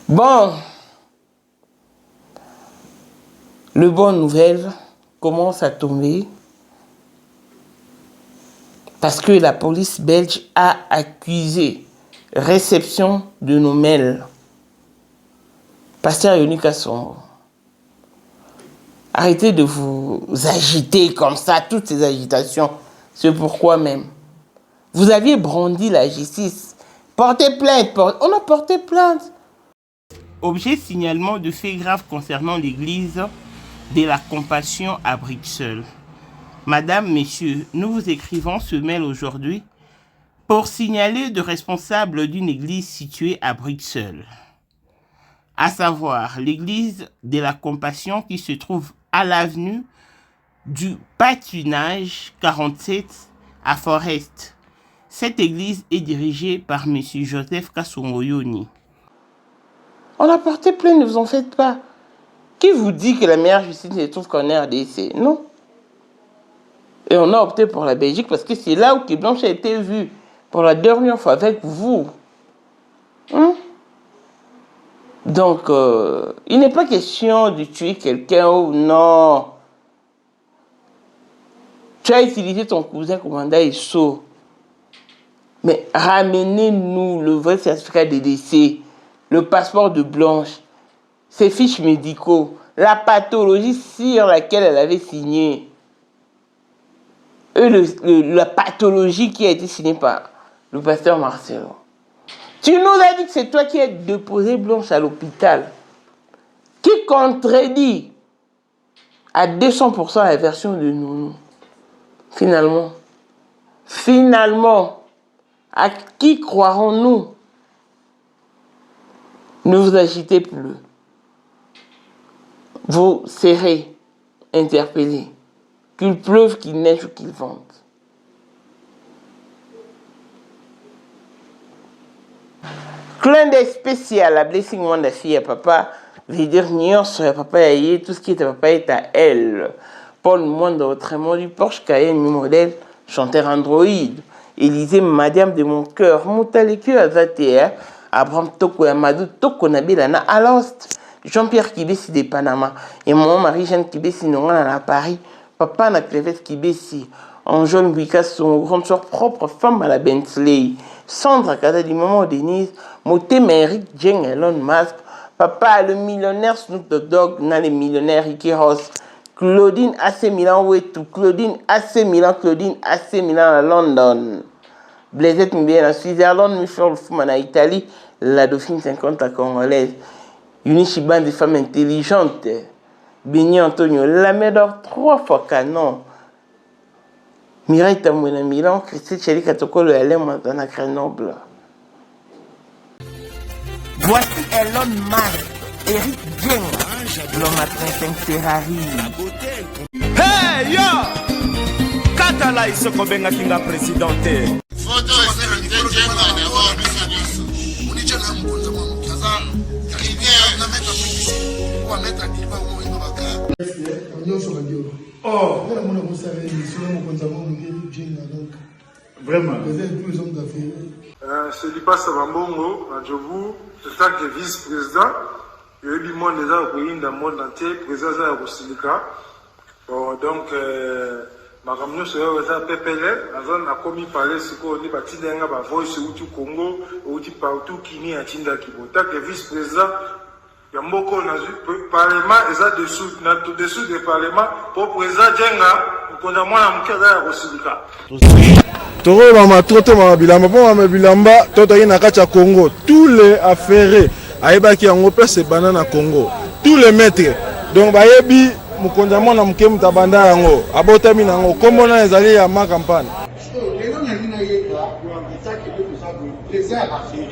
Bon, le bonne nouvelle commence à tomber parce que la police belge a accusé réception de nos mails. Pasteur Yoni Kasongo, arrêtez de vous agiter comme ça, toutes ces agitations. C'est pourquoi même. Vous aviez brandi la justice. Portez plainte. On a porté plainte. Objet signalement de faits graves concernant l'église de la Compassion à Bruxelles. Madame, messieurs, nous vous écrivons ce mail aujourd'hui pour signaler de responsables d'une église située à Bruxelles, à savoir l'église de la Compassion qui se trouve à l'avenue du Patinage 47 à Forest. Cette église est dirigée par M. Joseph Kasongo Yoni. On a porté plainte, ne vous en faites pas. Qui vous dit que la meilleure justice se trouve qu'en RDC? Non. Et on a opté pour la Belgique parce que c'est là où Blanche a été vue pour la dernière fois avec vous. Donc, il n'est pas question de tuer quelqu'un ou non. Tu as utilisé ton cousin comme mandat et saut. Mais ramenez-nous le vrai certificat de décès, le passeport de Blanche, ses fiches médicaux, la pathologie sur laquelle elle avait signé. La pathologie qui a été signée par le pasteur Marcelo. Tu nous as dit que c'est toi qui as déposé Blanche à l'hôpital, qui contredit à 200% la version de Nounou. Finalement, à qui croirons-nous? Ne vous agitez plus. Vous serez interpellés, qu'il pleuve, qu'il neige ou qu'il vente. Clin d'œil spécial à Blessing Wanda fille à papa, veut dire Niort sur papa et tout ce qui est à papa est à elle. Paul Mwanda autrement du Porsche Cayenne modèle, chanteur Android. Élisée Madiam de mon cœur, Moutaleke Azatea, Abraham Toko Amadou Toko Nabilana Alost, Jean-Pierre Kibesi de Panama, et mon Marie-Jeanne Kibesi Nongana à Paris, papa na Clévette Kibesi, Anjol Bika, son grande soeur propre femme à la Bentley, Sandra Kada du moment Denise, Moté Eric Jeng Elon Musk, papa le millionnaire Snoop Dogg, na le millionnaire Ricky Ross, Claudine AC Milan Wetu, Claudine AC Milan à London. Blaisette Mbien en Suisse-Irlande, Michel Fouman en Italie, la Dauphine 50 à Congolaise. Unishiban des femmes intelligentes. Béni Antonio, la Médor 3 fois canon. Mireille Tamouina Milan, Christine Chéri Katoko, le LM dans la Grenoble. Voici Elon Musk, Eric Jeng, le matin 5 Ferrari. Hey yo! Katala isoko benga kinga presidente. Photo est Jenga d'abord, nous on est déjà là, on est on a mettre on va mettre à Diva où il va faire. Oh, vraiment. C'est du passe à Bambongo, à Djobu, c'est ça que vice-président. Il y a eu du monde déjà au pays, dans le monde entier, président de Rosilika. Donc, Makamno se yoza PPL, la zone a commis parler ce qu'on dit bâti d'un gars voice ou tout Congo ou tout partout qui n'y a tinda qui vota que vice-président Yamboko na parlement et dessous na tout dessous du parlement pour président Djenga qu'on a moins à mukada ya Rosilika. Toro mama trote mama bilamba po mama bilamba toto na kacha Congo tous les affaires ayebaki yango place banana Congo tous les maîtres donc bayebi mukonza mwana muke mutabanda yango abotami nango komona ezali ya ma campagne Les gens n'ont rien à voir avec ça qui veut ça les airs à faire.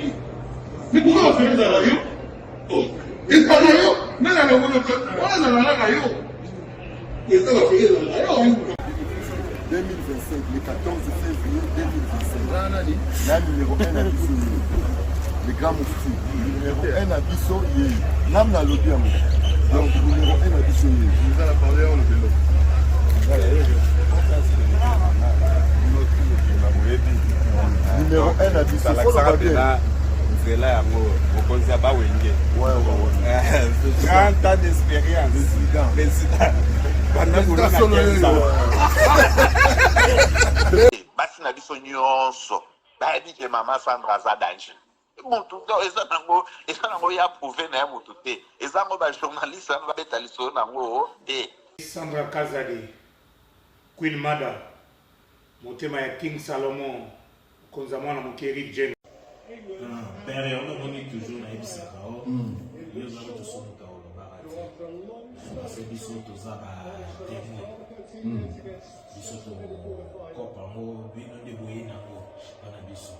Mais pourquoi on fait ça là? Il parle yo, mais là on a là yo. Et ça va faire là yo. 2027, le 14 février 2027. La numéro 1 à Bissau. Le grand moufti. Numéro 1 à Bissau. Nam na lobby à moi. Donc numéro 1 à Bissau. Nous allons parler en le vélo. Numéro 1 à Bissau. nzela yango mokonzi ya bawenge. Ouais. 30 ans d'expérience. Président. Basi na biso nyonso bayebi ke mama Sandra aza danger. Mutu eza nango ya prouver na ya mutu te. Eza ngo ba journaliste ba beta liso nango te. Sandra Kazadi, Queen Mada, motema ya King Salomon, konza mwana mokeri Jen. Père, on a donné toujours na ebisaka o. Yo za to so ka o barati. Parce que biso to za ba témoin. Biso to ko pa mo bino de boye na ko na biso.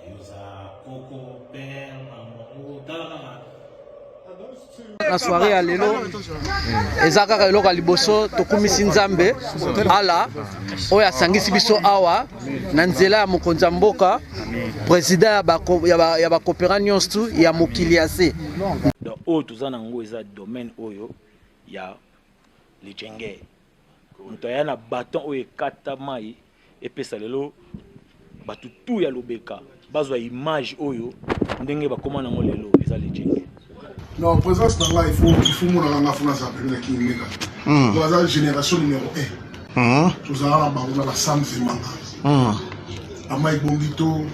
Yo za koko père maman tala na soirée ya lelo eza kaka eloko ya liboso tokumisi nzambe ala oyo asangisi biso awa na nzela ya mokonzi ya mboka président ya bakopera nyonso ya mokili ya se donc oyo toza nango eza domaine oyo ya lijenge moto aya na baton oyo ekata mai epesa lelo bato tu ya lobeka bazwa image oyo ndenge bakoma nango lelo eza lijenge. Non, présence dans là, il faut mon la France appelée qui est dans la génération numéro 1. Tous à la Sam Zemanga. À Mike Bongito,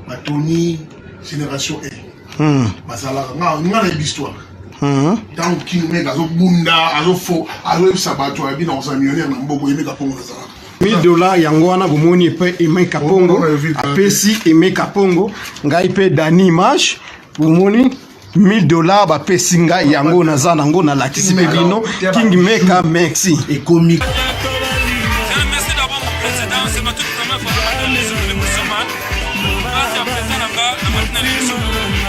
à Tony, génération 1. Masala, on a une histoire. Tant qu'il met à Bunda, à l'Ofo, à l'Sabato, à Bina, on s'est millionnaire, on a beaucoup aimé la Pongo. $1000 yango wana bomoni pe Aimé Kapongo apesi Aimé Kapongo ngai pe Dani Mash bomoni $1000 bapesi ngai yango naza nango na lakisi pe bino King Meka merci et comique. Merci d'abord mon président, c'est ma toute première fois dans les musulmans. Merci à président Nanga,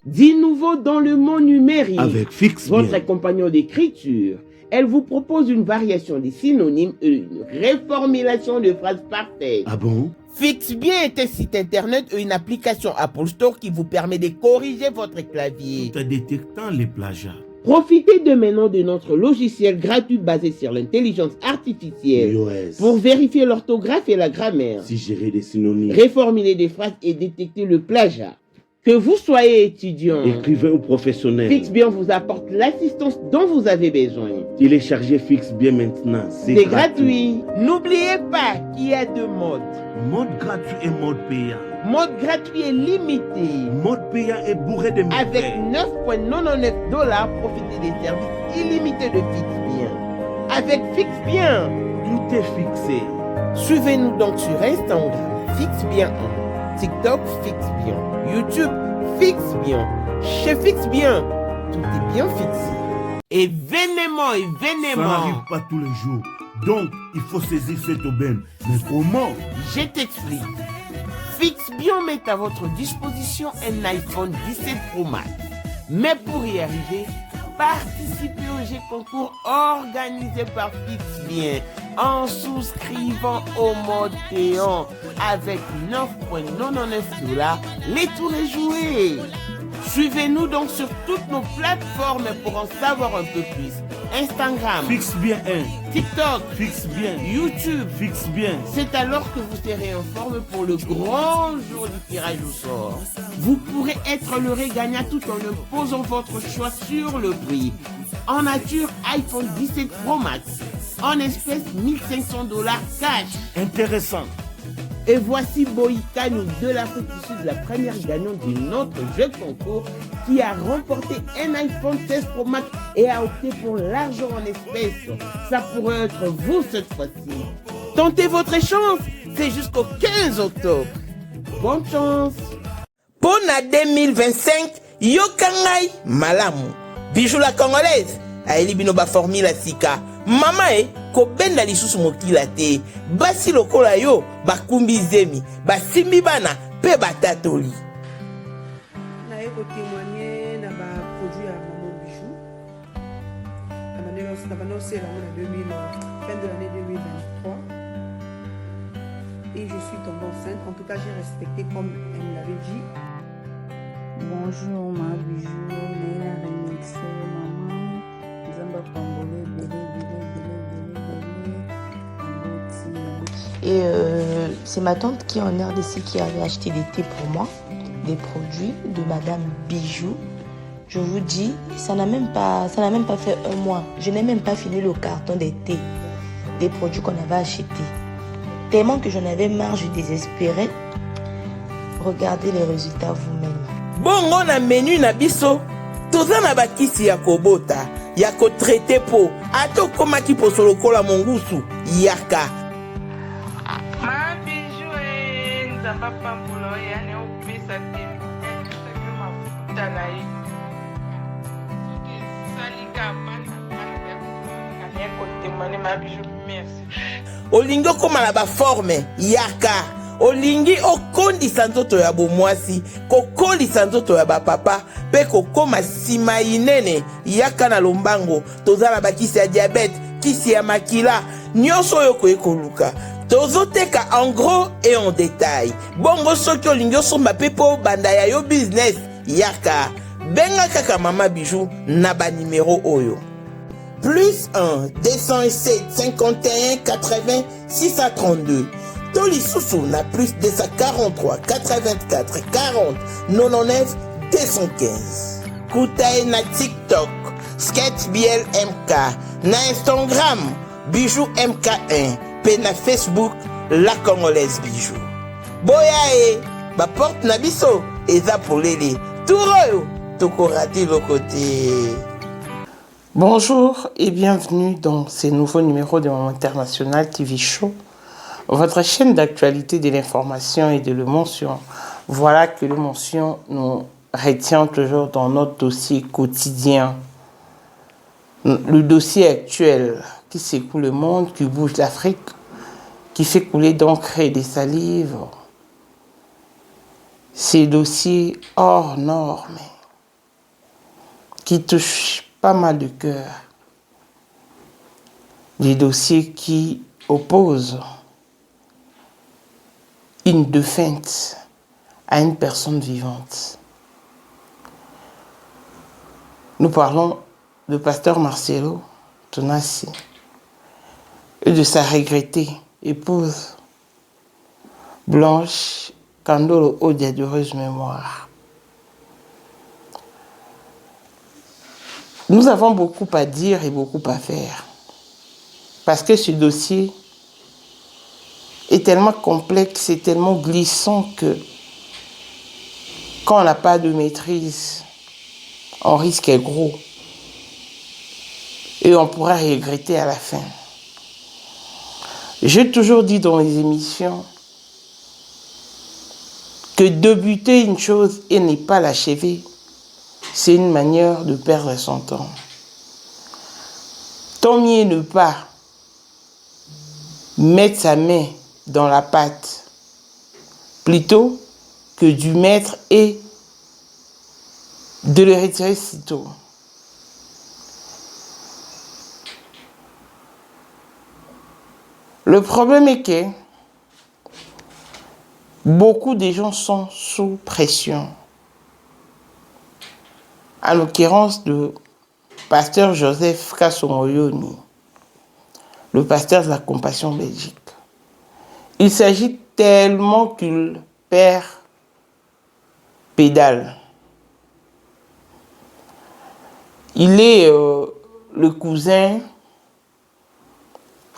10 nouveaux dans le monde numérique. avec Fixe Votre compagnon d'écriture. Elle vous propose une variation des synonymes et une réformulation de phrases parfaites. Ah bon? FixBien est un site internet et une application Apple Store qui vous permet de corriger votre clavier. Tout en détectant les plagiats. Profitez de maintenant de notre logiciel gratuit basé sur l'intelligence artificielle pour vérifier l'orthographe et la grammaire, Suggérer des synonymes. réformuler des phrases et détecter le plagiat. Que vous soyez étudiant, Écrivain ou professionnel. FixBien vous apporte l'assistance dont vous avez besoin. Téléchargez FixBien maintenant. C'est gratuit. N'oubliez pas qu'il y a deux modes. Mode gratuit et mode payant. Mode gratuit et limité. Mode payant est bourré de Avec mystères. $9,99, profitez des services illimités de FixBien. Avec FixBien, Tout est fixé. suivez-nous donc sur Instagram, FixBien 1, TikTok, FixBien, YouTube, FixBien. Chez FixBien, tout est bien fixé. Événement. Ça n'arrive pas tous les jours. Donc, il faut saisir cette aubaine. Mais comment? Je t'explique. FixBien met à votre disposition un iPhone 17 Pro Max. Mais pour y arriver, participez au jeu concours organisé par FixBien en souscrivant au mode payant avec $9,99. Les tours est joué. Suivez-nous donc sur toutes nos plateformes pour en savoir un peu plus. Instagram, FixBien 1. TikTok, FixBien. YouTube. FixBien. C'est alors que vous serez informé pour le grand jour du tirage au sort. Vous pourrez être le gagnant tout en imposant votre choix sur le prix. En nature, iPhone 17 Pro Max. En espèces, $1,500 cash. Intéressant. Et voici Boïkanou de l'Afrique du Sud, la première gagnante de notre jeu concours qui a remporté un iPhone 16 Pro Max et a opté pour l'argent en espèces. Ça pourrait être vous cette fois-ci. Tentez votre chance, c'est jusqu'au 15 octobre. Bonne chance. Pour la 2025, Yokangai Malamu. Bijou la congolaise. Aeli binoba formule sika. Mama kobenda lisusu mokila te. Basi lokola yo bakumbi zemi. Basimbi bana pe batatoli. Na eko témoigner na ba produit à Maman Bijou. Na banoncé la fin de l'année 2023. Et je suis tombée enceinte. En tout cas, j'ai respecté comme elle me l'avait dit. Bonjour ma Bijou, Néla Remixé, maman, Zamba Pambole, Et c'est ma tante qui est en RDC qui avait acheté des thés pour moi. des produits de Madame Bijou. Je vous dis, ça n'a même pas fait un mois. Je n'ai même pas fini le carton des thés, des produits qu'on avait achetés. Tellement que j'en avais marre, je désespérais. Regardez les résultats vous-même. Bon, on a menu na biso. Toza na bakisi ya kobota, ya ko traité po. Ato koma ki po solokola mongusu, yaka. Ma Bijou nzamba pambulo ya ne opesa te. Ma futa na ye. Salika bana ya kotemane ma Bijou, merci. Olingo koma na ba forme, yaka. Olingi okondisa nzoto ya bomwasi, kokondisa nzoto ya bapapa, pe kokoma sima inene, yaka na lombango, tozala bakisi ya diabète, kisi ya makila, nyonso oyo ekoluka. Tozoteka en gros et en détail. Bongo soki olingi osomba pe po banda ya yo business, yaka. Benga kaka Mama Bijou na ba numéro oyo. Plus 1 207 51 80 632. Toli Soussou na plus 243 84 40 99 215. Koutaï na TikTok, Sketch BL MK, na Instagram, Bijou MK1, pe na Facebook, La Congolaise Bijou. Boyae, ba porte na biso, eza polele, touroyo, toko raté le côté. Bonjour et bienvenue dans ce nouveau numéro de Maman International TV Show. Votre chaîne d'actualité de l'information et de l'émotion. Voilà que l'émotion nous retient toujours dans notre dossier quotidien. Le dossier actuel qui secoue le monde, qui bouge l'Afrique, qui fait couler d'encre et des salives. Ces dossiers hors normes qui touchent pas mal de cœur. Des dossiers qui opposent une défunte à une personne vivante. Nous parlons de pasteur Marcelo Tonassi et de sa regrettée épouse Blanche Kandolo Odia d'heureuse mémoire. Nous avons beaucoup à dire et beaucoup à faire parce que ce dossier est tellement complexe et tellement glissant que quand on n'a pas de maîtrise, on risque gros. Et on pourra regretter à la fin. J'ai toujours dit dans les émissions que débuter une chose et ne pas l'achever, c'est une manière de perdre son temps. Tant mieux ne pas mettre sa main dans la pâte, plutôt que du mettre et de le retirer sitôt. Le problème est que beaucoup de gens sont sous pression. En l'occurrence, le pasteur Joseph Kassomoyoni, le pasteur de la Compassion Belgique. Il s'agit tellement qu'il perd pédale. Il est le cousin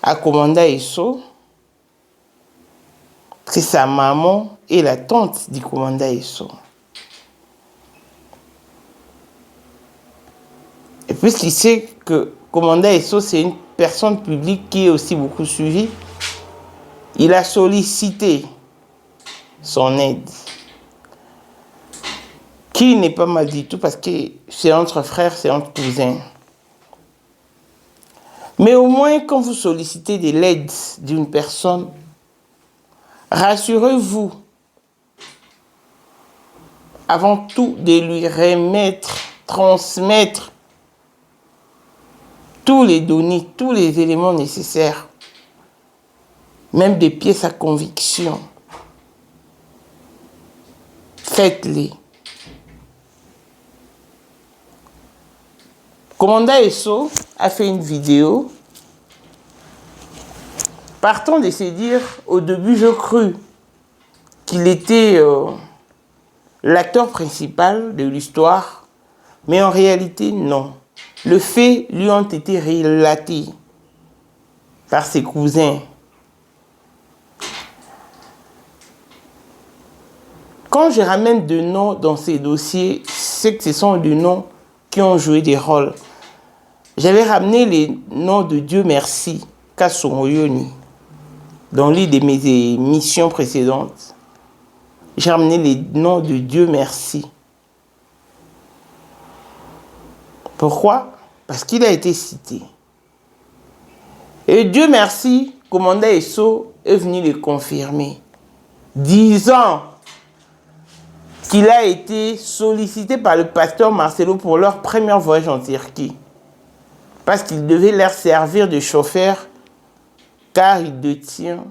à Commanda Esso. C'est sa maman et la tante du Commanda Esso. Et puisqu'il sait que Commanda Esso, c'est une personne publique qui est aussi beaucoup suivie, il a sollicité son aide. Qui n'est pas mal du tout parce que c'est entre frères, c'est entre cousins. Mais au moins, quand vous sollicitez de l'aide d'une personne, rassurez-vous, avant tout, de lui remettre, transmettre tous les données, tous les éléments nécessaires, même des pièces à conviction. Faites-les. Commanda Esso a fait une vidéo partant de se dire, au début je crus qu'il était l'acteur principal de l'histoire, mais en réalité, non. Les faits lui ont été relatés par ses cousins. Quand je ramène des noms dans ces dossiers, c'est que ce sont des noms qui ont joué des rôles. J'avais ramené les noms de Dieu merci, Kasongoyoni, dans l'une de mes émissions précédentes. J'ai ramené les noms de Dieu merci. Pourquoi? Parce qu'il a été cité. Et Dieu merci, commandant Esso est venu le confirmer, disant qu'il a été sollicité par le pasteur Marcelo pour leur premier voyage en Turquie. Parce qu'il devait leur servir de chauffeur, car il détient,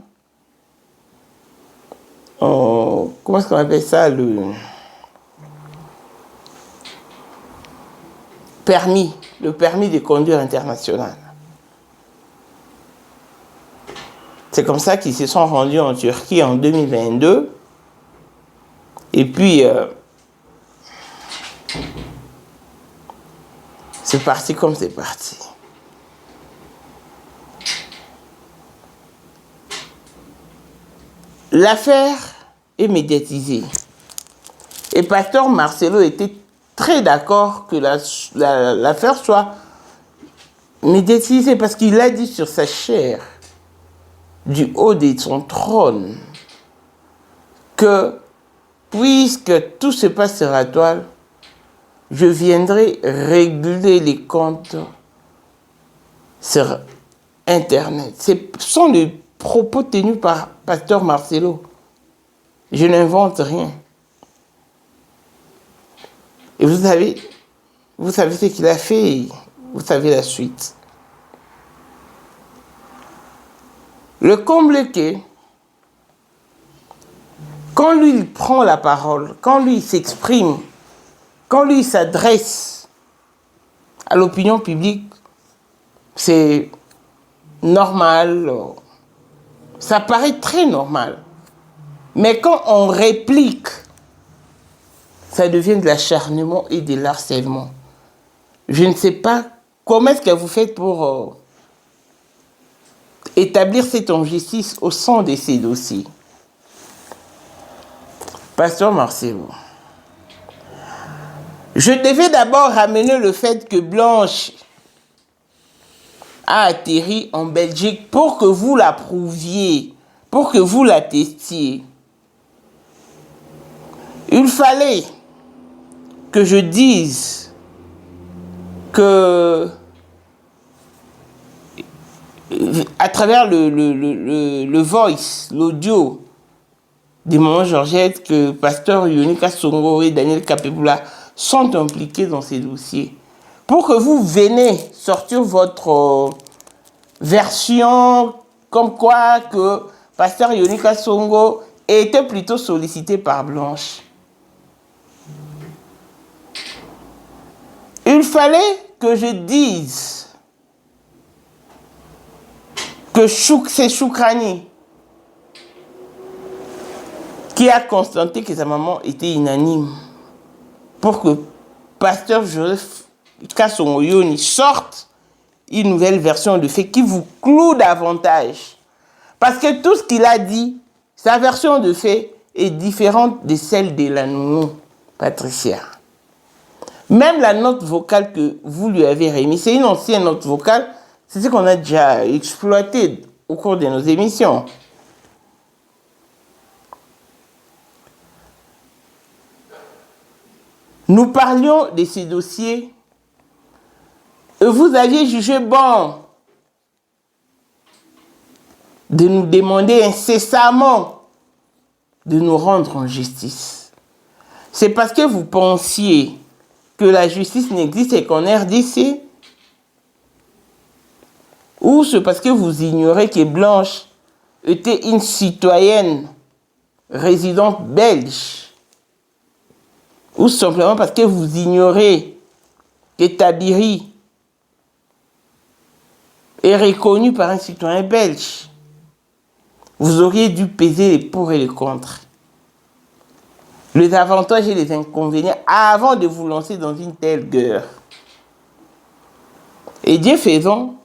comment est-ce qu'on appelle ça, le permis de conduire international. C'est comme ça qu'ils se sont rendus en Turquie en 2022. Et puis, c'est parti comme c'est parti. L'affaire est médiatisée. Et pasteur Marcelo était très d'accord que l'affaire soit médiatisée parce qu'il a dit sur sa chair, du haut de son trône, que puisque tout se passe sur la toile, je viendrai régler les comptes sur Internet. Ce sont les propos tenus par pasteur Marcelo. Je n'invente rien. Et vous savez ce qu'il a fait, vous savez la suite. Le comble est que, quand lui il prend la parole, quand lui il s'exprime, quand lui il s'adresse à l'opinion publique, c'est normal, ça paraît très normal. Mais quand on réplique, ça devient de l'acharnement et de l'harcèlement. Je ne sais pas comment est-ce que vous faites pour établir cette injustice au sein de ces dossiers. Pasteur Marcelo, je devais d'abord ramener le fait que Blanche a atterri en Belgique pour que vous l'approuviez, pour que vous l'attestiez. Il fallait que je dise que à travers le voice, l'audio des Maman Georgette, que pasteur Yonika Songo et Daniel Kapebula sont impliqués dans ces dossiers. Pour que vous venez sortir votre version comme quoi que pasteur Yonika Songo était plutôt sollicité par Blanche. Il fallait que je dise que c'est Choukrani qui a constaté que sa maman était inanime pour que pasteur Joseph Kasongoyoni sorte une nouvelle version de fait qui vous cloue davantage. Parce que tout ce qu'il a dit, sa version de fait est différente de celle de la nounou Patricia. Même la note vocale que vous lui avez remise, c'est une ancienne note vocale, c'est ce qu'on a déjà exploité au cours de nos émissions. Nous parlions de ces dossiers et vous aviez jugé bon de nous demander incessamment de nous rendre en justice. C'est parce que vous pensiez que la justice n'existe qu'en RDC, ou c'est parce que vous ignorez que Blanche était une citoyenne résidente belge, ou simplement parce que vous ignorez que Tabiri est reconnu par un citoyen belge. Vous auriez dû peser les pour et les contre. les avantages et les inconvénients avant de vous lancer dans une telle guerre. Et Dieu faisant,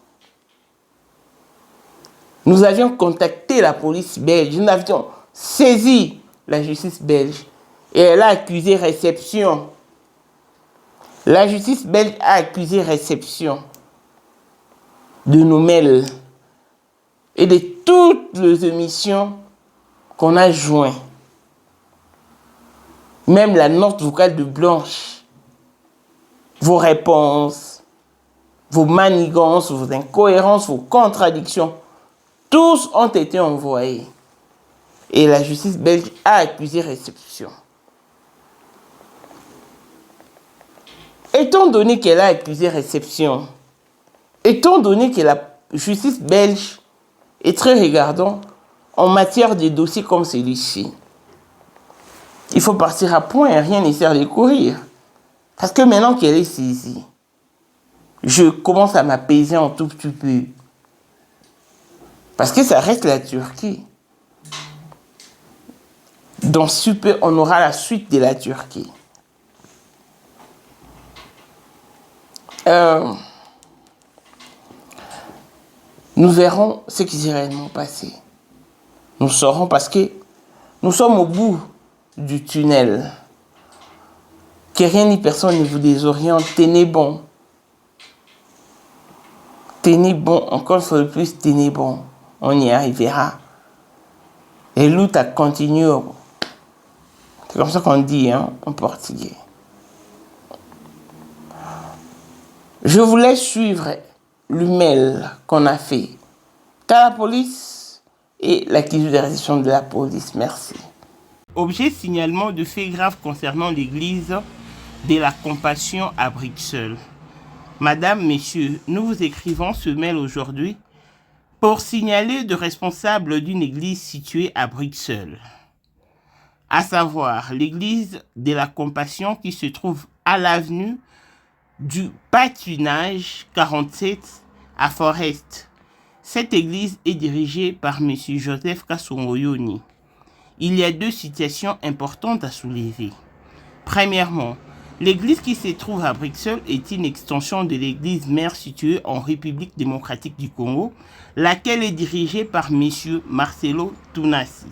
nous avions contacté la police belge, nous avions saisi la justice belge et elle a accusé réception. La justice belge a accusé réception de nos mails et de toutes les émissions qu'on a jointes. Même la note vocale de Blanche, vos réponses, vos manigances, vos incohérences, vos contradictions, tous ont été envoyés. Et la justice belge a accusé réception. Étant donné qu'elle a accusé réception, étant donné que la justice belge est très regardante en matière de dossiers comme celui-ci, il faut partir à point et rien ne sert de courir. Parce que maintenant qu'elle est saisie, je commence à m'apaiser un tout petit peu. Parce que ça reste la Turquie. Dans ce peu, on aura la suite de la Turquie. Nous verrons ce qui s'est réellement passé. Nous saurons parce que nous sommes au bout du tunnel. Que rien ni personne ne vous désoriente. Tenez bon. Tenez bon. Encore une fois de plus, tenez bon. On y arrivera. Et luta continue. C'est comme ça qu'on dit hein, en portugais. Je vous laisse suivre le mail qu'on a fait à la police et l'accusation de réception de la police. Merci. Objet signalement de faits graves concernant l'église de la Compassion à Bruxelles. Madame, messieurs, nous vous écrivons ce mail aujourd'hui pour signaler de responsables d'une église située à Bruxelles, à savoir l'église de la Compassion qui se trouve à l'avenue du Patinage 47 à Forest. Cette église est dirigée par M. Joseph Kasongoyoni. Il y a deux situations importantes à soulever. Premièrement, l'église qui se trouve à Bruxelles est une extension de l'église mère située en République démocratique du Congo, laquelle est dirigée par M. Marcelo Tunasi.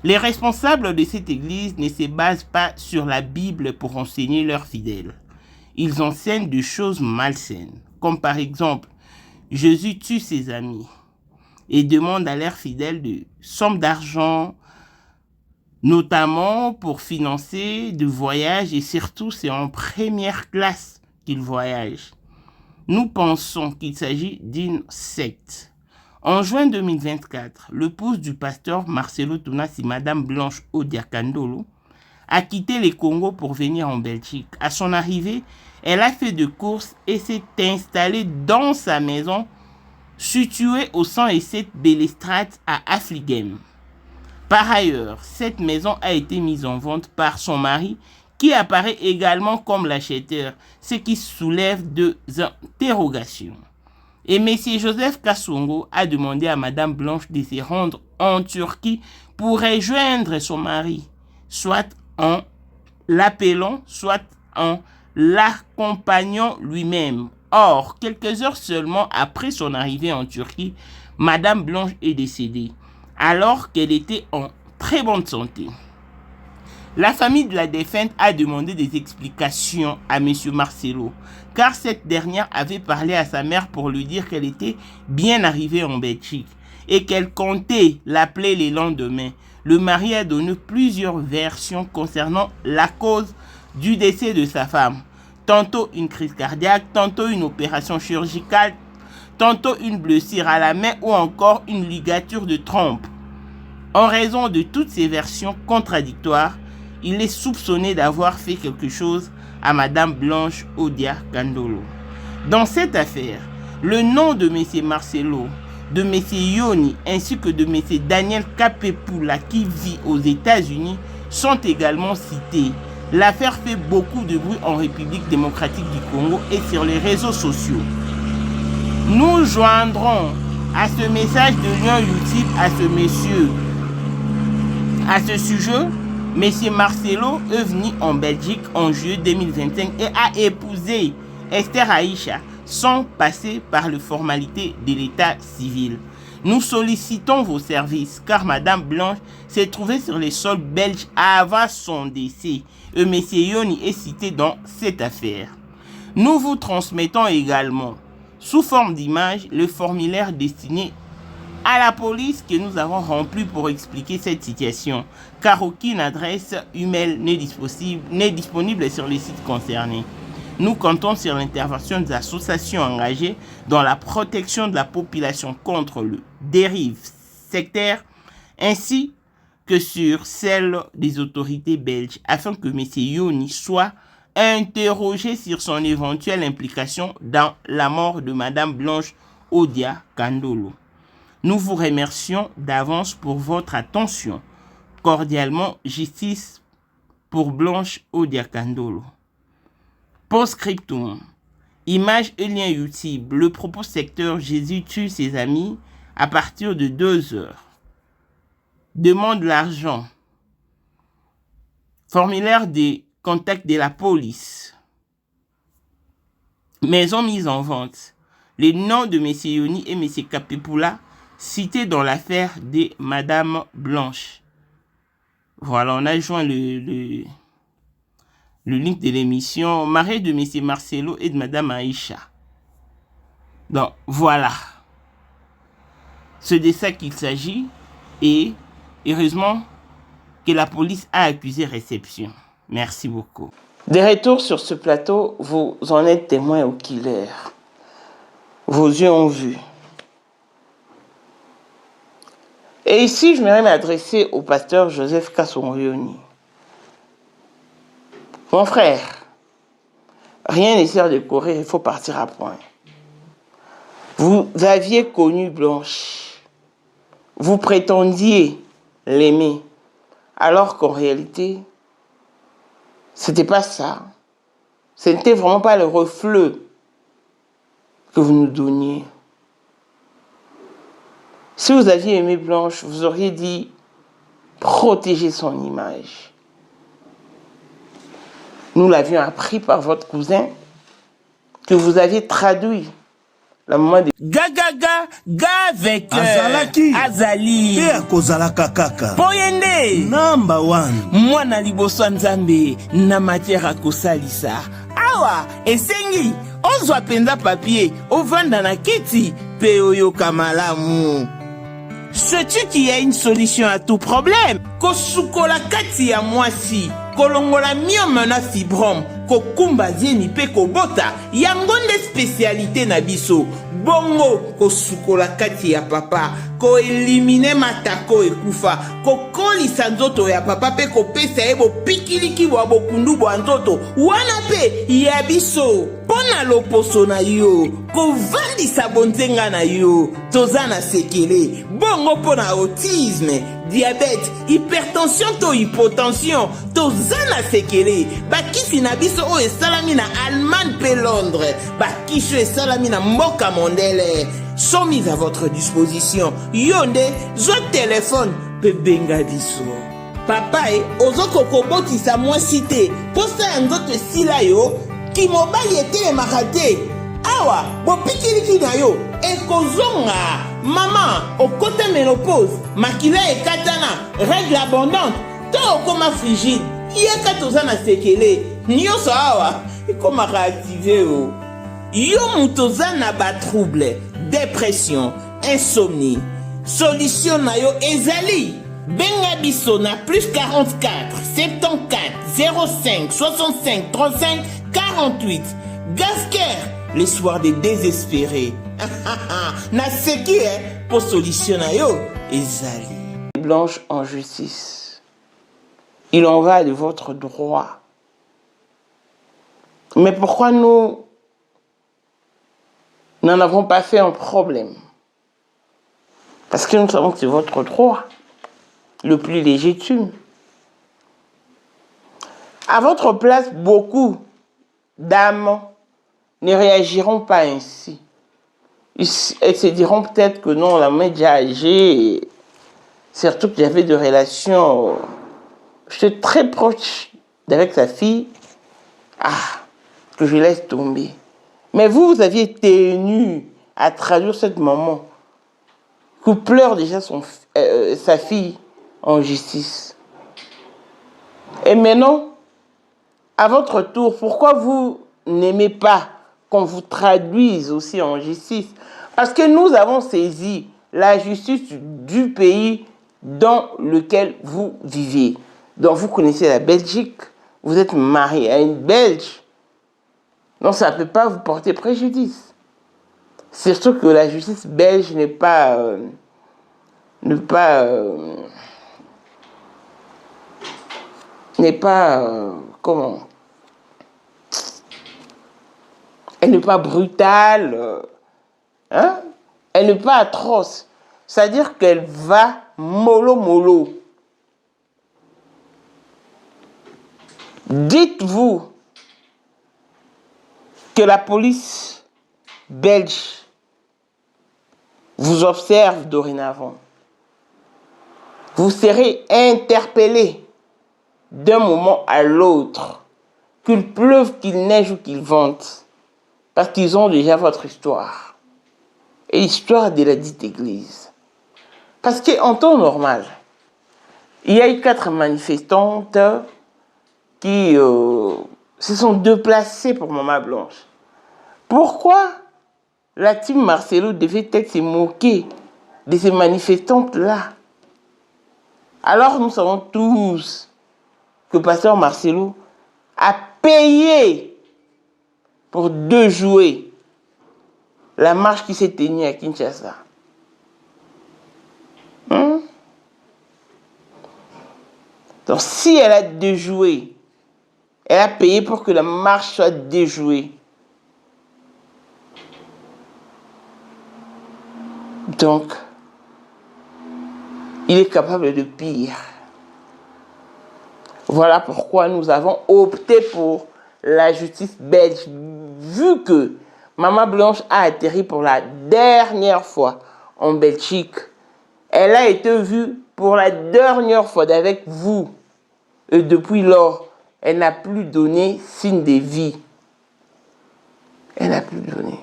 Les responsables de cette église ne se basent pas sur la Bible pour enseigner leurs fidèles. Ils enseignent des choses malsaines, comme par exemple, Jésus tue ses amis et demande à leurs fidèles de sommes d'argent, notamment pour financer des voyages et surtout c'est en première classe qu'ils voyagent. Nous pensons qu'il s'agit d'une secte. En juin 2024, l'épouse du pasteur Marcelo Tunasi, Madame Blanche Odiakandolo, a quitté le Congo pour venir en Belgique. À son arrivée, elle a fait des courses et s'est installée dans sa maison située au 107 Bellestraat à Affligem. Par ailleurs, cette maison a été mise en vente par son mari qui apparaît également comme l'acheteur, ce qui soulève des interrogations. Et M. Joseph Kasongo a demandé à Madame Blanche de se rendre en Turquie pour rejoindre son mari, soit en l'appelant, soit en l'accompagnant lui-même. Or, quelques heures seulement après son arrivée en Turquie, Madame Blanche est décédée, alors qu'elle était en très bonne santé. La famille de la défunte a demandé des explications à M. Marcelo, car cette dernière avait parlé à sa mère pour lui dire qu'elle était bien arrivée en Belgique et qu'elle comptait l'appeler le lendemain. Le mari a donné plusieurs versions concernant la cause du décès de sa femme. Tantôt une crise cardiaque, tantôt une opération chirurgicale, tantôt une blessure à la main ou encore une ligature de trompe. En raison de toutes ces versions contradictoires, il est soupçonné d'avoir fait quelque chose à Madame Blanche Odiakandolo. Dans cette affaire, le nom de M. Marcelo, de M. Yoni ainsi que de M. Daniel Kapepula qui vit aux États-Unis sont également cités. L'affaire fait beaucoup de bruit en République démocratique du Congo et sur les réseaux sociaux. Nous joindrons à ce message de lien YouTube à ce monsieur, à ce sujet, Monsieur Marcelo est venu en Belgique en juillet 2025 et a épousé Esther Aïcha sans passer par les formalités de l'état civil. Nous sollicitons vos services car Madame Blanche s'est trouvée sur les sols belges avant son décès et Monsieur Yoni est cité dans cette affaire. Nous vous transmettons également, sous forme d'image, le formulaire destiné à la police que nous avons rempli pour expliquer cette situation, car aucune adresse email n'est disponible sur les sites concernés. Nous comptons sur l'intervention des associations engagées dans la protection de la population contre le dérive sectaire, ainsi que sur celle des autorités belges, afin que M. Yoni soit interrogé sur son éventuelle implication dans la mort de Madame Blanche Odia Kandolo. Nous vous remercions d'avance pour votre attention. Cordialement, justice pour Blanche Odia Kandolo. Post-scriptum. Image et lien YouTube. Le propos secteur Jésus tue ses amis à partir de 2 heures. Demande l'argent. Formulaire de contact de la police. Maison mise en vente. Les noms de M. Yoni et M. Kapepula cités dans l'affaire de Madame Blanche. Voilà, on a joint le link de l'émission. Marié de M. Marcelo et de Madame Aïcha. Donc, voilà. C'est de ça qu'il s'agit. Et heureusement que la police a accusé réception. Merci beaucoup. De retour sur ce plateau, vous en êtes témoin oculaire. Vos yeux ont vu. Et ici, je voudrais m'adresser au pasteur Joseph Kassongoyoni. Mon frère, rien ne sert de courir, il faut partir à point. Vous aviez connu Blanche. Vous prétendiez l'aimer. Alors qu'en réalité, c'était pas ça. Ce n'était vraiment pas le reflet que vous nous donniez. Si vous aviez aimé Blanche, vous auriez dit protéger son image. Nous l'avions appris par votre cousin que vous aviez traduit la maman de Ga avec Azali Père Kozalaka Kaka Poyende Number 1 Mwana liboso nzambe na matière à kosalisa awa esengi ozwa penza papier ovanda na kiti pe oyoka malamu. Sais-tu qu'il y a une solution à tout problème? Kosukola kati ya mwasi kolongola myome na fibrome kokumba zieni pe kobota yango nde spécialité na biso. Bongo kosukola kati ya papa ko elimine matako ekufa kokolisa nzoto ya papa pe kopesa ye bopikiliki bwa bokundu bwa nzoto wana pe ya biso pona loposo na yo kovandisa bonzenga na yo toza na sekele bongo pona autisme diabète hypertension to hypotension toza na sekele bakisi na biso oyo esalami na Allemagne pe Londres bakisi oyo esalami na mboka mondele sont mis à votre disposition. Yonde, zo téléphone, pe benga biso. Papa ozoko koboti sa moi cité. Posa nzoto sila yo, ki mobali ete makate. Awa, bo pikiliki na yo, ekozonga. Maman, au côté ménopause, makila e katana, règle abondante, to okoma frigide. Yeka tozana sekele. Nyoso awa, ekoma réactiver o. Yo mutoza na ba trouble, dépression, insomnie. Solution na yo ezali. Benga biso na plus 44 74 05 65 35 48. Gasker, le soir des désespérés. Na seki pour solution na yo ezali. Blanche en justice. Il en va de votre droit. Mais pourquoi nous n'en avons pas fait un problème? Parce que nous savons que c'est votre droit, le plus légitime. À votre place, beaucoup d'âmes ne réagiront pas ainsi. Elles se diront peut-être que non, la main est déjà âgée, surtout que j'avais des relations j'étais très proche d'avec sa fille, que je laisse tomber. Mais vous aviez tenu à traduire cette maman qui pleure déjà sa fille en justice. Et maintenant, à votre tour, pourquoi vous n'aimez pas qu'on vous traduise aussi en justice? Parce que nous avons saisi la justice du pays dans lequel vous vivez. Donc vous connaissez la Belgique, vous êtes marié à une Belge. Donc ça ne peut pas vous porter préjudice. Surtout que la justice belge n'est pas... comment? Elle n'est pas brutale, hein? Elle n'est pas atroce. C'est-à-dire qu'elle va mollo. Dites-vous que la police belge vous observe dorénavant. Vous serez interpellé d'un moment à l'autre, qu'il pleuve, qu'il neige ou qu'il vente, parce qu'ils ont déjà votre histoire et l'histoire de la dite église. Parce qu'en temps normal, il y a eu 4 manifestantes qui se sont déplacées pour Maman Blanche. Pourquoi la team Marcelo devait peut-être se moquer de ces manifestantes-là? Alors nous savons tous que Pasteur Marcelo a payé pour 2 jouets la marche qui s'est tenue à Kinshasa. Donc si elle a déjoué, elle a payé pour que la marche soit déjouée. Donc, il est capable de pire. Voilà pourquoi nous avons opté pour la justice belge, vu que Maman Blanche a atterri pour la dernière fois en Belgique. Elle a été vue pour la dernière fois avec vous. Et depuis lors, elle n'a plus donné signe de vie. Elle n'a plus donné.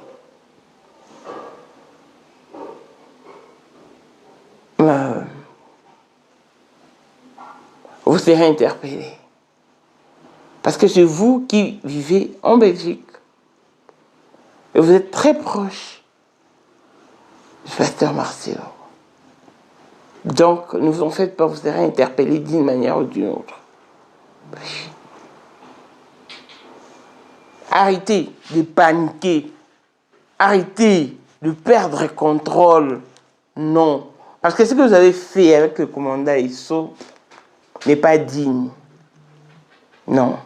Vous serez interpellé. Parce que c'est vous qui vivez en Belgique. Et vous êtes très proche du pasteur Marcelo. Donc, ne vous en faites pas, vous serez interpellé d'une manière ou d'une autre. Arrêtez de paniquer. Arrêtez de perdre contrôle. Non. Parce que ce que vous avez fait avec le commandant Isso n'est pas digne. Non.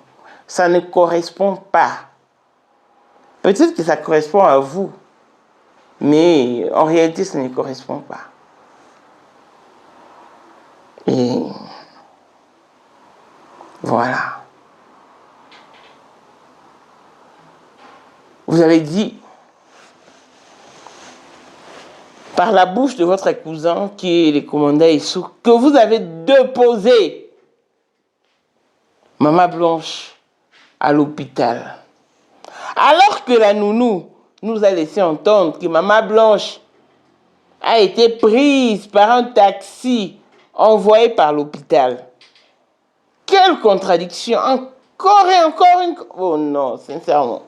Ça ne correspond pas. Peut-être que ça correspond à vous. Mais en réalité, ça ne correspond pas. Et voilà. Vous avez dit, par la bouche de votre cousin, qui est le commandant Issou, que vous avez déposé Maman Blanche à l'hôpital. Alors que la nounou nous a laissé entendre que Maman Blanche a été prise par un taxi envoyé par l'hôpital. Quelle contradiction! Encore et encore une... Oh non, sincèrement.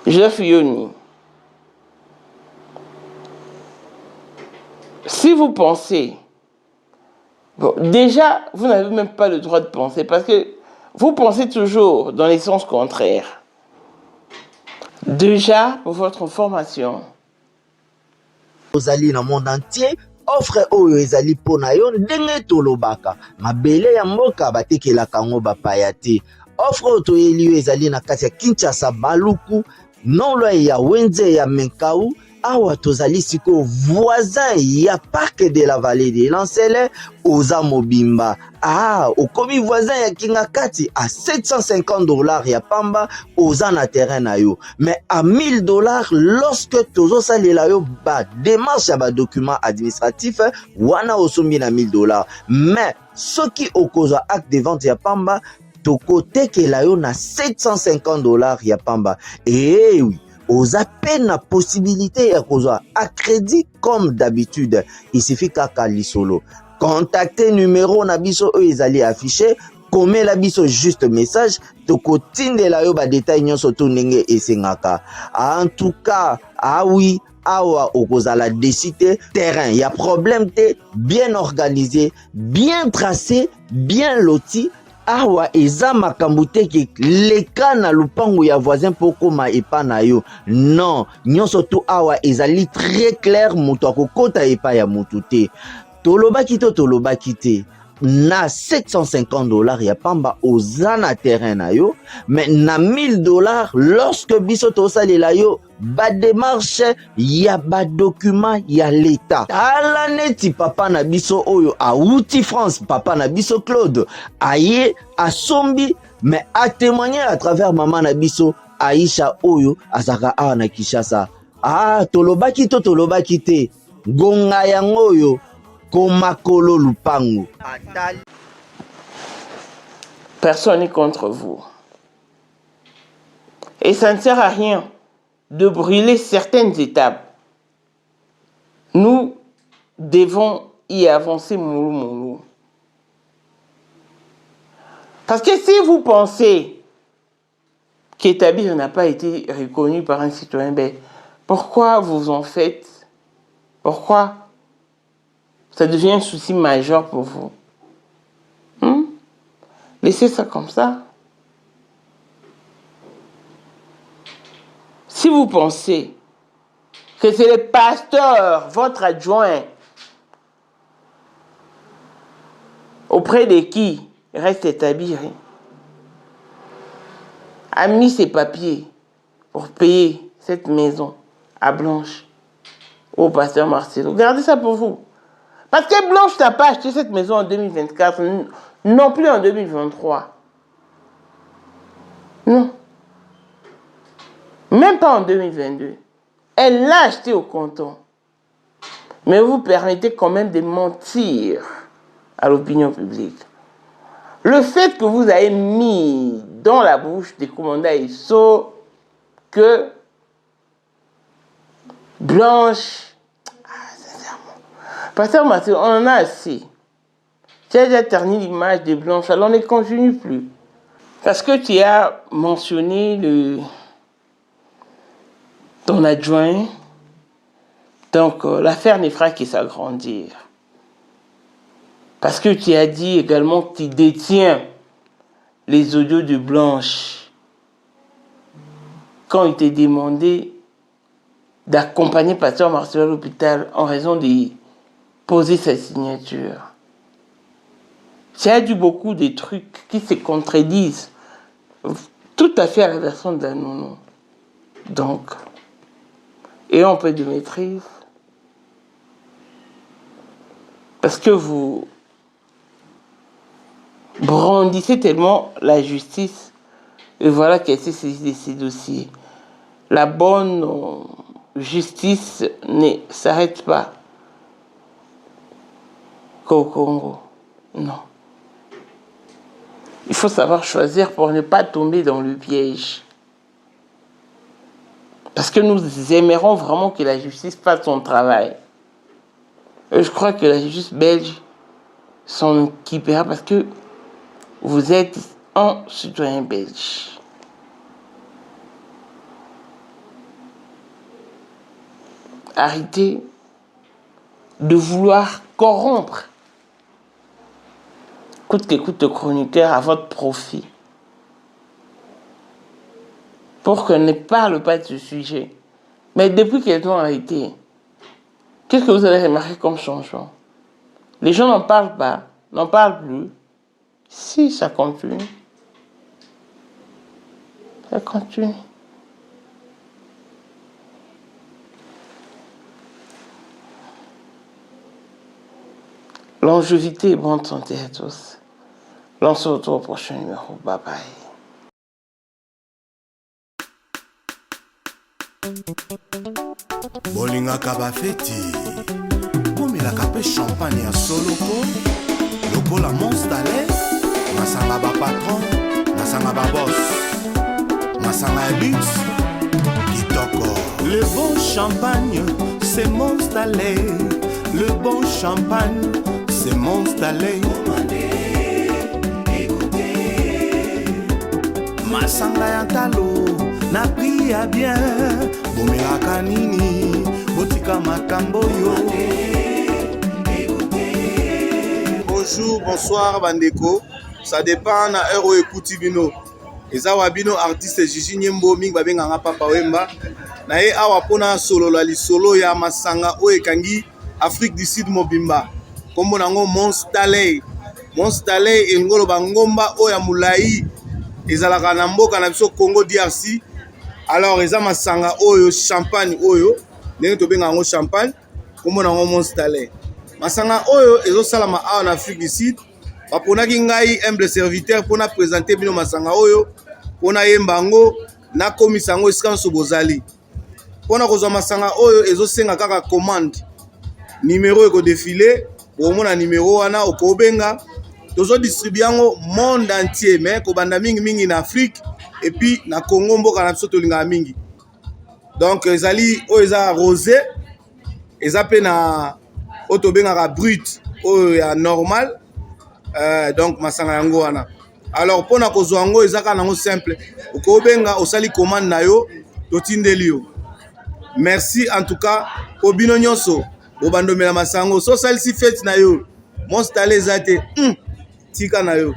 Jeff Yoni. Si vous pensez... Bon, déjà, vous n'avez même pas le droit de penser parce que vous pensez toujours dans les sens contraires. Déjà, pour votre information... Ozali na monde entier, offre oyo ezali pona yo ndenge tolobaka. Mabele ya mboka batekelaka ngo bapaya te. Offre oyo toyeli yo ezali na kati ya Kinshasa Baluku, non loin ya Wenze ya Menkau, awa tozali siko voisin ya parc de la vallée de Lancele, oza mobimba. Okomi voisin ya Kingakati à $750 ya pamba, oza na terrain na yo. Mais à $1000 lorsque tozo salela yo ba démarche ya ba document administratif, wana osombi na $1000. Mais soki okozwa acte de vente ya pamba tokotekela yo na $750 ya pamba. Et oui, oza peine na possibilité ya kozwa à crédit comme d'habitude. Il suffit kaka lisolo. Contactez numéro na biso oyo ezali affiché, komela biso juste message, tokotindela yo ba détail nyonso to ndenge esengaka. En tout cas, ah oui, awa okozala décider terrain, y a problème te, bien organisé, bien tracé, bien loti. Awa eza makambo te ki leka na lupango ya voisin poko ma epa na yo. Non, nyonso to awa ezali très clair, moto akokota epa ya motu te. Tolobaki te. Na $750 ya pamba oza na terrain na yo, mais na $1000 lorsque biso tosalela yo ba démarche ya ba document ya l'état. Tala neti papa na biso oyo auti France, papa na biso Claude aye asombi, mais a témoigner à travers maman na biso Aisha oyo azaka awa na Kinshasa. Ah, tolobaki te gonga yango oyo komakolo lupango. Personne n'est contre vous. Et ça ne sert à rien de brûler certaines étapes. Nous devons y avancer mollo mollo. Parce que si vous pensez qu'Etabir n'a pas été reconnu par un citoyen, ben, pourquoi vous en faites? Pourquoi ça devient un souci majeur pour vous? Laissez ça comme ça. Si vous pensez que c'est le pasteur, votre adjoint, auprès de qui reste Etabir, a mis ses papiers pour payer cette maison à Blanche, au pasteur Marcelo, gardez ça pour vous. Parce que Blanche n'a pas acheté cette maison en 2024, non plus en 2023. Non. Même pas en 2022. Elle l'a acheté au comptant. Mais vous permettez quand même de mentir à l'opinion publique. Le fait que vous avez mis dans la bouche des commandants ISO que Blanche... Pasteur Mathieu, on en a assez. Tu as déjà terni l'image de Blanche, alors ne continue plus. Parce que tu as mentionné ton adjoint, donc l'affaire ne fera que s'agrandir. Parce que tu as dit également que tu détiens les audios de Blanche quand il t'a demandé d'accompagner Pasteur Marcelo à l'hôpital en raison de poser sa signature. Tu as dit beaucoup de trucs qui se contredisent tout à fait à la version d'Anono. Donc, ayons un peu de maîtrise. Parce que vous brandissez tellement la justice, et voilà qu'elle s'est saisie de ces dossiers. La bonne justice ne s'arrête pas qu'au Congo. Non. Il faut savoir choisir pour ne pas tomber dans le piège. Parce que nous aimerons vraiment que la justice fasse son travail. Et je crois que la justice belge s'en équipera parce que vous êtes un citoyen belge. Arrêtez de vouloir corrompre coûte que coûte le chroniqueur à votre profit pour qu'on ne parle pas de ce sujet. Mais depuis qu'ils ont arrêté, qu'est-ce que vous avez remarqué comme changement? Les gens n'en parlent pas, n'en parlent plus. Si, ça continue. Ça continue. Longévité et bonne santé à tous. L'on se retrouve au prochain numéro. Bye bye. Bolingaka bafeti komelaka mpe champagne ya soloko lokola monstale masanga bapatron masanga babos masanga ya luxe kitoko. Le bon champagne c'est monstale, le bon champagne c'est monstale. Masanga ya talo na pria bien bomelaka nini botika makambo yo. Bonjour, bonsoir bandeko, ça dépend na heure oyo ekuti bino. Eza wa bino artiste Gigi Nyembo mingi babenganga Papa Wemba na ye awa pona solola lisolo ya masanga oyo ekangi Afrique du Sud mobimba kombo nango Monstale. Monstale engolo bangomba oyo ya mulai ezalaka na mboka na biso Congo DRC. Alors eza masanga oyo champagne oyo ndenge tobenga yango champagne kombo nango Monstale. Masanga oyo ezosalama awa na Afrique du Sud. Baponaki ngai humble serviteur pona présenter bino masanga oyo pona yemba yango na komisa yango esika nso bozali. Pona kozwa masanga oyo ezosenga kaka commande numéro eko défilé omona numéro wana okobenga tozo distribuer yango monde entier mais kobanda mingi na Afrique et puis na Congo mboka na biso tolinga mingi. Donc ezali oyo eza rosé eza pe na otobengaka brut oyo ya normal. Donc masanga yango wana. Alors pona kozwa yango ezaka nango simple okobenga osali commande na yo totindeli yo. Merci en tout cas po bino nyonso bobandomela masango so salisi fête na yo Monstale ezate tika na yo.